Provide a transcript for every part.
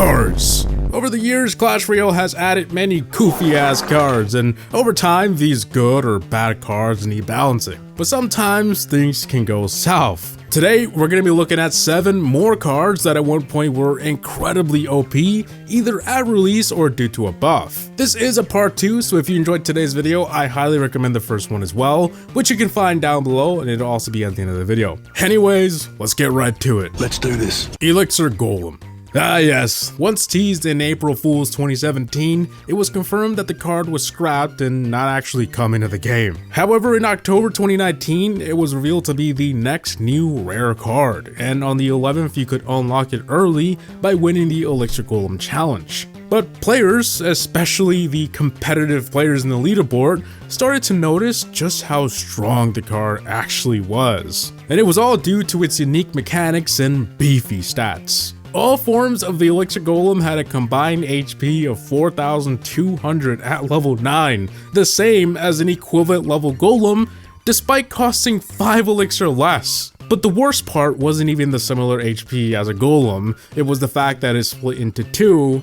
Cards. Over the years, Clash Royale has added many goofy ass cards, and over time, these good or bad cards need balancing. But sometimes things can go south. Today, we're going to be looking at 7 more cards that at one point were incredibly OP, either at release or due to a buff. This is a part 2, so if you enjoyed today's video, I highly recommend the first one as well, which you can find down below, and it'll also be at the end of the video. Anyways, let's get right to it. Let's do this. Elixir Golem. Ah yes, once teased in April Fool's 2017, it was confirmed that the card was scrapped and not actually come into the game. However, in October 2019, it was revealed to be the next new rare card, and on the 11th you could unlock it early by winning the Elixir Golem challenge. But players, especially the competitive players in the leaderboard, started to notice just how strong the card actually was. And it was all due to its unique mechanics and beefy stats. All forms of the Elixir Golem had a combined HP of 4,200 at level 9, the same as an equivalent level Golem, despite costing 5 Elixir less. But the worst part wasn't even the similar HP as a Golem, it was the fact that it split into two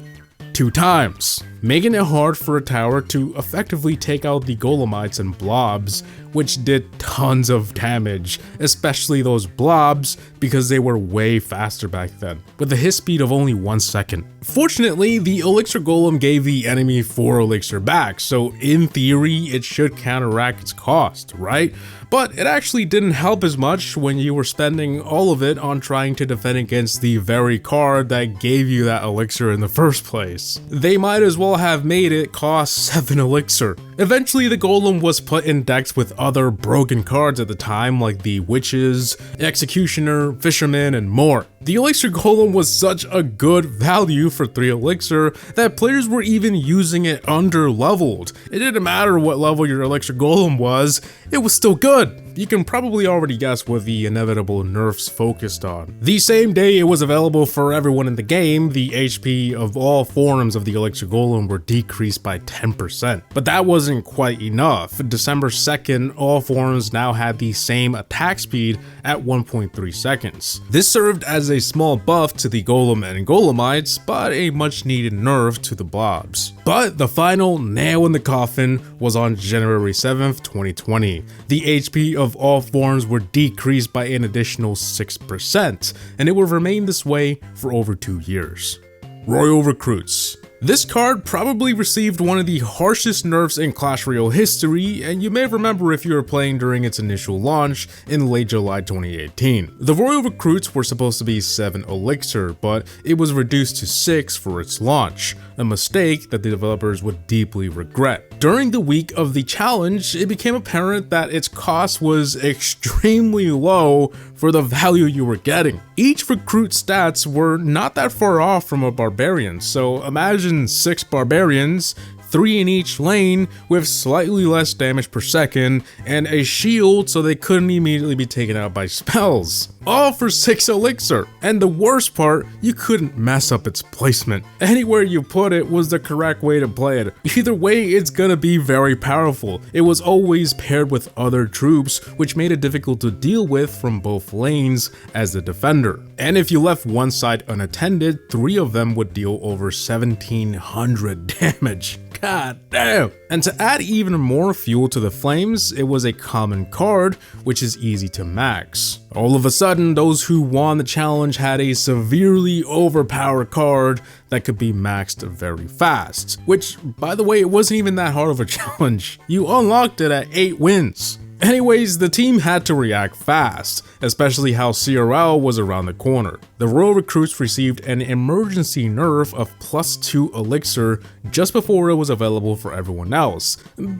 times, making it hard for a tower to effectively take out the Golemites and blobs, which did tons of damage, especially those blobs because they were way faster back then, with a hit speed of only 1 second. Fortunately, the Elixir Golem gave the enemy 4 Elixir back, so in theory it should counteract its cost, right? But it actually didn't help as much when you were spending all of it on trying to defend against the very card that gave you that elixir in the first place. They might as well have made it cost 7 elixir. Eventually the Golem was put in decks with other broken cards at the time like the Witches, Executioner, Fisherman, and more. The Elixir Golem was such a good value for 3 elixir that players were even using it under leveled. It didn't matter what level your Elixir Golem was, it was still good. You can probably already guess what the inevitable nerfs focused on. The same day it was available for everyone in the game, the HP of all forms of the Elixir Golem were decreased by 10%. But that wasn't quite enough. December 2nd, all forms now had the same attack speed at 1.3 seconds. This served as a small buff to the Golem and Golemites, but a much needed nerf to the blobs. But the final nail in the coffin was on January 7th, 2020. The HP of all forms were decreased by an additional 6%, and it will remain this way for over 2 years. Royal Recruits. This card probably received one of the harshest nerfs in Clash Royale history, and you may remember if you were playing during its initial launch in late July 2018. The Royal Recruits were supposed to be 7 elixir, but it was reduced to 6 for its launch, a mistake that the developers would deeply regret. During the week of the challenge, it became apparent that its cost was extremely low for the value you were getting. Each recruit stats were not that far off from a barbarian, so imagine 6 barbarians, 3 in each lane with slightly less damage per second, and a shield so they couldn't immediately be taken out by spells. All for 6 elixir. And the worst part, you couldn't mess up its placement. Anywhere you put it was the correct way to play it. Either way, it's gonna be very powerful. It was always paired with other troops, which made it difficult to deal with from both lanes as the defender. And if you left one side unattended, 3 of them would deal over 1,700 damage. God damn! And to add even more fuel to the flames, it was a common card, which is easy to max. All of a sudden, those who won the challenge had a severely overpowered card that could be maxed very fast, which, by the way, it wasn't even that hard of a challenge. You unlocked it at 8 wins. Anyways, the team had to react fast, especially how CRL was around the corner. The Royal Recruits received an emergency nerf of +2 elixir just before it was available for everyone else.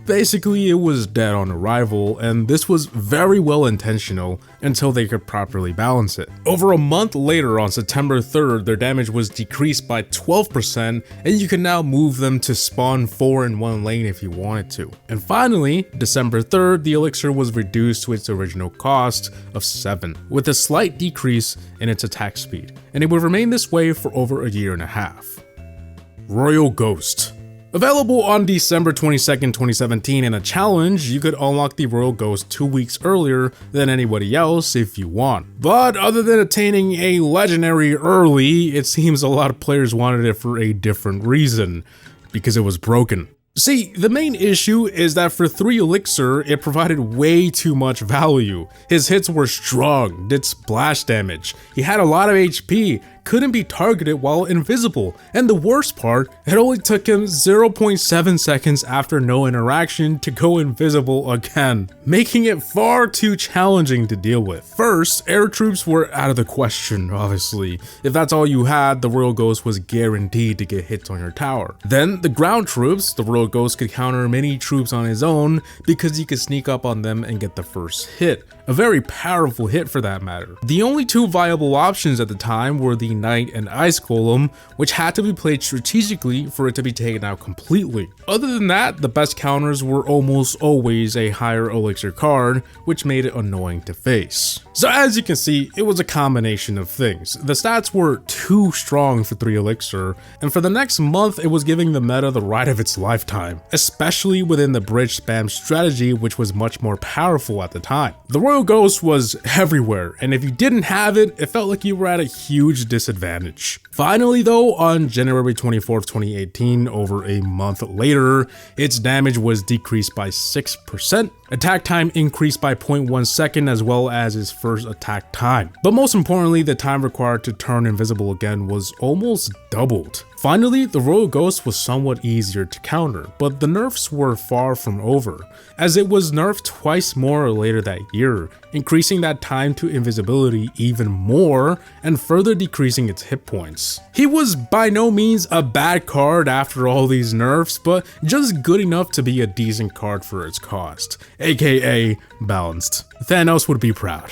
Basically, it was dead on arrival, and this was very well intentional until they could properly balance it. Over a month later, on September 3rd, their damage was decreased by 12%, and you can now move them to spawn 4 in one lane if you wanted to. And finally, December 3rd, the elixir was reduced to its original cost of 7, with a slight decrease in its attack speed, and it would remain this way for over a year and a half. Royal Ghost. Available on December 22nd, 2017 in a challenge, you could unlock the Royal Ghost 2 weeks earlier than anybody else if you want. But other than attaining a legendary early, it seems a lot of players wanted it for a different reason, because it was broken. See, the main issue is that for 3 Elixir, it provided way too much value. His hits were strong, did splash damage, he had a lot of HP, couldn't be targeted while invisible, and the worst part, it only took him 0.7 seconds after no interaction to go invisible again, making it far too challenging to deal with. First, air troops were out of the question, obviously. If that's all you had, the Royal Ghost was guaranteed to get hits on your tower. Then, the ground troops, the Royal Ghost could counter many troops on his own because he could sneak up on them and get the first hit. A very powerful hit for that matter. The only 2 viable options at the time were the Knight and Ice Golem, which had to be played strategically for it to be taken out completely. Other than that, the best counters were almost always a higher Elixir card, which made it annoying to face. So as you can see, it was a combination of things. The stats were too strong for 3 Elixir, and for the next month it was giving the meta the ride of its lifetime, especially within the bridge spam strategy, which was much more powerful at the time. The Royal Ghost was everywhere, and if you didn't have it, it felt like you were at a huge disadvantage. Finally though, on January 24th, 2018, over a month later, its damage was decreased by 6%, attack time increased by 0.1 second, as well as its first attack time. But most importantly, the time required to turn invisible again was almost doubled. Finally, the Royal Ghost was somewhat easier to counter, but the nerfs were far from over, as it was nerfed twice more later that year, increasing that time to invisibility even more and further decreasing its hit points. He was by no means a bad card after all these nerfs, but just good enough to be a decent card for its cost, aka balanced. Thanos would be proud.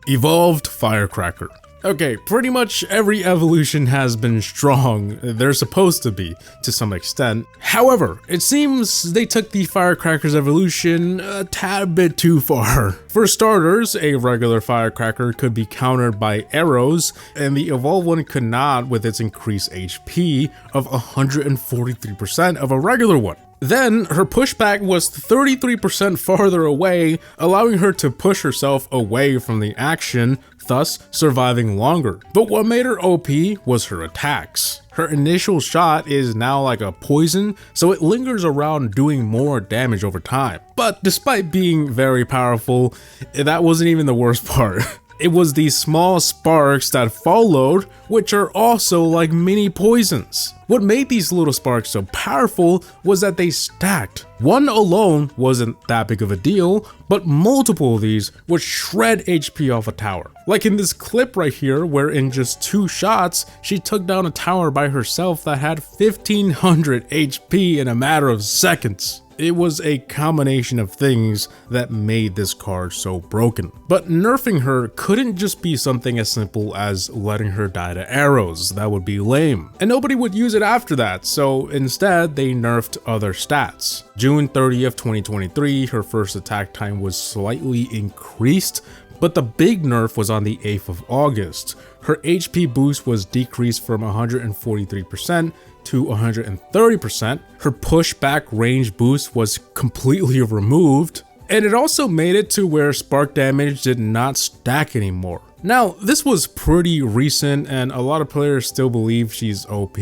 Evolved Firecracker. Okay, pretty much every evolution has been strong, they're supposed to be, to some extent. However, it seems they took the Firecracker's evolution a tad bit too far. For starters, a regular Firecracker could be countered by arrows, and the evolved one could not with its increased HP of 143% of a regular one. Then, her pushback was 33% farther away, allowing her to push herself away from the action, thus surviving longer. But what made her OP was her attacks. Her initial shot is now like a poison, so it lingers around doing more damage over time. But despite being very powerful, that wasn't even the worst part. It was these small sparks that followed, which are also like mini poisons. What made these little sparks so powerful was that they stacked. One alone wasn't that big of a deal, but multiple of these would shred HP off a tower. Like in this clip right here, where in just 2 shots, she took down a tower by herself that had 1500 HP in a matter of seconds. It was a combination of things that made this card so broken. But nerfing her couldn't just be something as simple as letting her die to arrows. That would be lame. And nobody would use it after that, so instead they nerfed other stats. June 30th, 2023, her first attack time was slightly increased, but the big nerf was on the 8th of August. Her HP boost was decreased from 143% to 130%. Her pushback range boost was completely removed, and it also made it to where spark damage did not stack anymore. Now, this was pretty recent, and a lot of players still believe she's OP,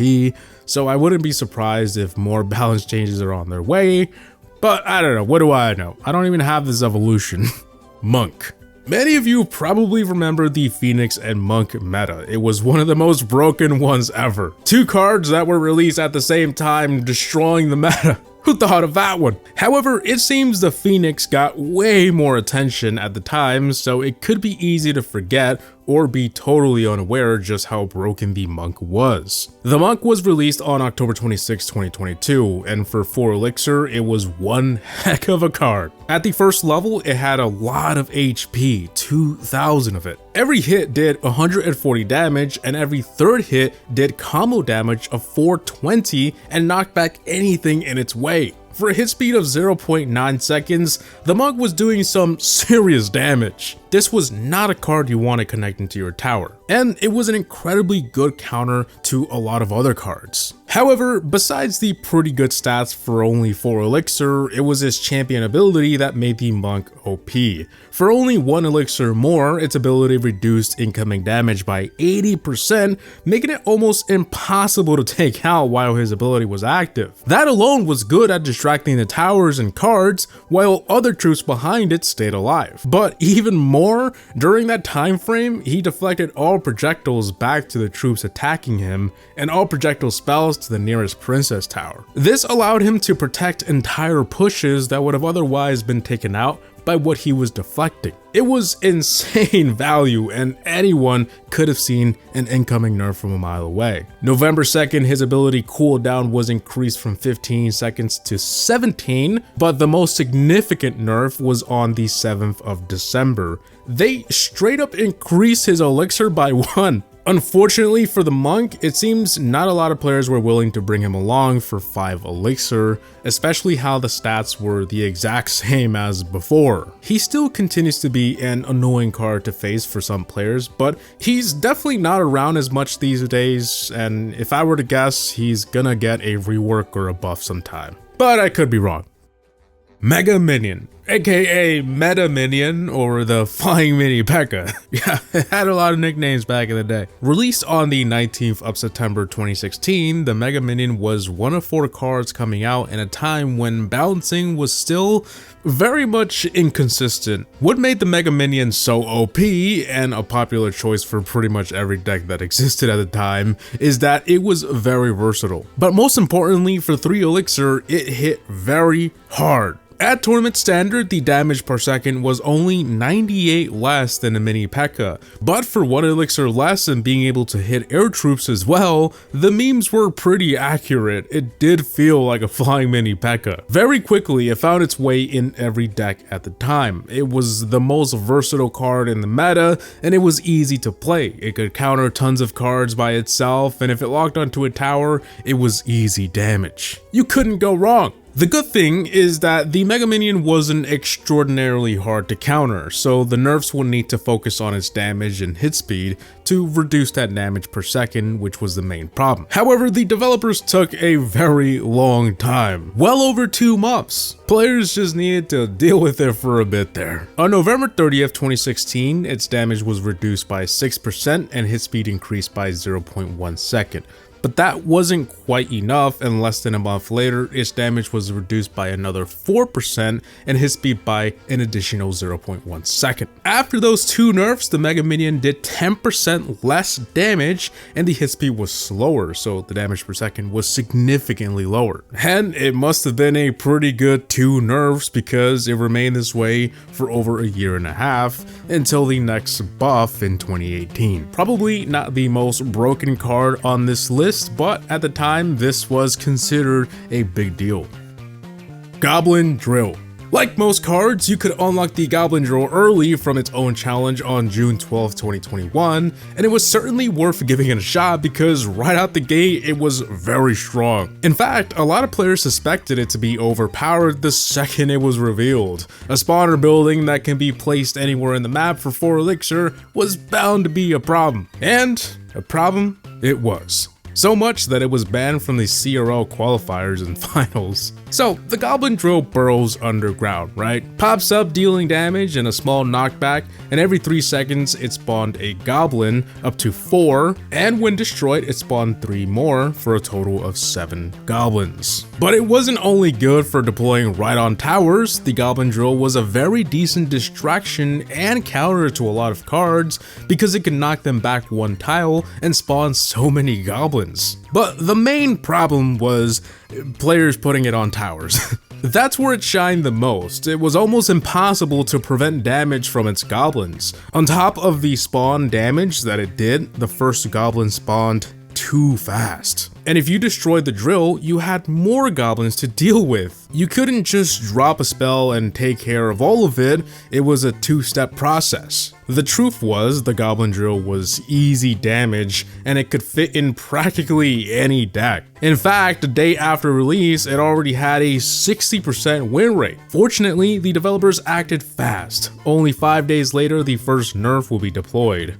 so I wouldn't be surprised if more balance changes are on their way, but I don't know, what do I know? I don't even have this evolution. Monk. Many of you probably remember the Phoenix and Monk meta. It was one of the most broken ones ever. 2 cards that were released at the same time, destroying the meta. Who thought of that one? However, it seems the Phoenix got way more attention at the time, so it could be easy to forget or be totally unaware just how broken the Monk was. The Monk was released on October 26, 2022, and for 4 Elixir, it was one heck of a card. At the first level, it had a lot of HP, 2000 of it. Every hit did 140 damage, and every third hit did combo damage of 420 and knocked back anything in its way. For a hit speed of 0.9 seconds, the Monk was doing some serious damage. This was not a card you wanted connecting to your tower. and it was an incredibly good counter to a lot of other cards. However, besides the pretty good stats for only 4 elixir, it was his champion ability that made the monk OP. For only 1 elixir more, its ability reduced incoming damage by 80%, making it almost impossible to take out while his ability was active. That alone was good at distracting the towers and cards, while other troops behind it stayed alive. But even more, during that time frame, he deflected all projectiles back to the troops attacking him, and all projectile spells to the nearest princess tower. This allowed him to protect entire pushes that would have otherwise been taken out by what he was deflecting. It was insane value, and anyone could have seen an incoming nerf from a mile away. November 2nd, his ability cooldown was increased from 15 seconds to 17, but the most significant nerf was on the 7th of December. They straight up increased his elixir by 1. Unfortunately for the monk, it seems not a lot of players were willing to bring him along for 5 elixir, especially how the stats were the exact same as before. He still continues to be an annoying card to face for some players, but he's definitely not around as much these days, and if I were to guess, he's gonna get a rework or a buff sometime. But I could be wrong. Mega Minion, aka Meta Minion, or the Flying Mini P.E.K.K.A. Yeah, it had a lot of nicknames back in the day. Released on the 19th of September 2016, the Mega Minion was one of 4 cards coming out in a time when balancing was still very much inconsistent. What made the Mega Minion so OP and a popular choice for pretty much every deck that existed at the time is that it was very versatile. But most importantly, for 3 elixir, it hit very hard. At tournament standard, the damage per second was only 98 less than a mini P.E.K.K.A, but for 1 elixir less and being able to hit air troops as well, the memes were pretty accurate. It did feel like a flying mini P.E.K.K.A. Very quickly, it found its way in every deck at the time. It was the most versatile card in the meta, and it was easy to play. It could counter tons of cards by itself, and if it locked onto a tower, it was easy damage. You couldn't go wrong. The good thing is that the Mega Minion wasn't extraordinarily hard to counter, so the nerfs will need to focus on its damage and hit speed to reduce that damage per second, which was the main problem. However, the developers took a very long time, well over 2 months. Players just needed to deal with it for a bit there. On November 30th, 2016, its damage was reduced by 6% and hit speed increased by 0.1 second. But that wasn't quite enough, and less than a month later, its damage was reduced by another 4% and his speed by an additional 0.1 second. After those 2 nerfs, the Mega Minion did 10% less damage and the hit speed was slower, so the damage per second was significantly lower. And it must have been a pretty good 2 nerfs because it remained this way for over a year and a half until the next buff in 2018. Probably not the most broken card on this list, but at the time this was considered a big deal. Goblin Drill. Like most cards, you could unlock the Goblin Drill early from its own challenge on June 12, 2021, and it was certainly worth giving it a shot because right out the gate it was very strong. In fact, a lot of players suspected it to be overpowered the second it was revealed. A spawner building that can be placed anywhere in the map for 4 elixir was bound to be a problem. And a problem it was. So much that it was banned from the CRL qualifiers and finals. So, the Goblin Drill burrows underground, right? Pops up dealing damage and a small knockback, and every 3 seconds it spawned a goblin, up to 4, and when destroyed it spawned 3 more, for a total of 7 goblins. But it wasn't only good for deploying right on towers, the Goblin Drill was a very decent distraction and counter to a lot of cards, because it could knock them back 1 tile and spawn so many goblins. But the main problem was players putting it on towers. That's where it shined the most. It was almost impossible to prevent damage from its goblins. On top of the spawn damage that it did, the first goblin spawned too fast. And if you destroyed the drill, you had more goblins to deal with. You couldn't just drop a spell and take care of all of it, it was a 2-step process. The truth was, the Goblin Drill was easy damage, and it could fit in practically any deck. In fact, the day after release, it already had a 60% win rate. Fortunately, the developers acted fast. Only 5 days later, the first nerf will be deployed.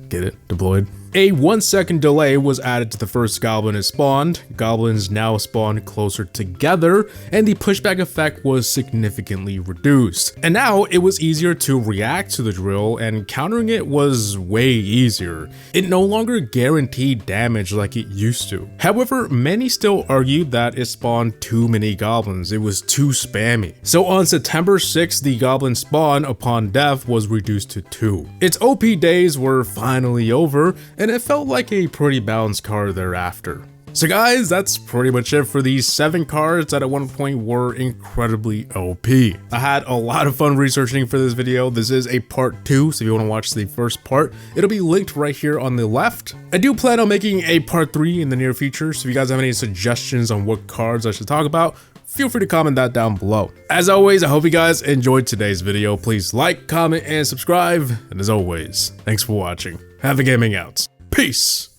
Get it? Deployed. A 1-second delay was added to the first goblin is spawned. Goblins now spawn closer together, and the pushback effect was significantly reduced. And now it was easier to react to the drill, and countering it was way easier. It no longer guaranteed damage like it used to. However, many still argued that it spawned too many goblins. It was too spammy. So on September 6th, the goblin spawn upon death was reduced to 2. Its OP days were finally over, and it felt like a pretty balanced card thereafter. So guys, that's pretty much it for these 7 cards that at one point were incredibly OP. I had a lot of fun researching for this video. This is a part 2, so if you want to watch the first part, it'll be linked right here on the left. I do plan on making a part 3 in the near future, so if you guys have any suggestions on what cards I should talk about, feel free to comment that down below. As always, I hope you guys enjoyed today's video. Please like, comment, and subscribe. And as always, thanks for watching. Havoc Gaming out. Peace!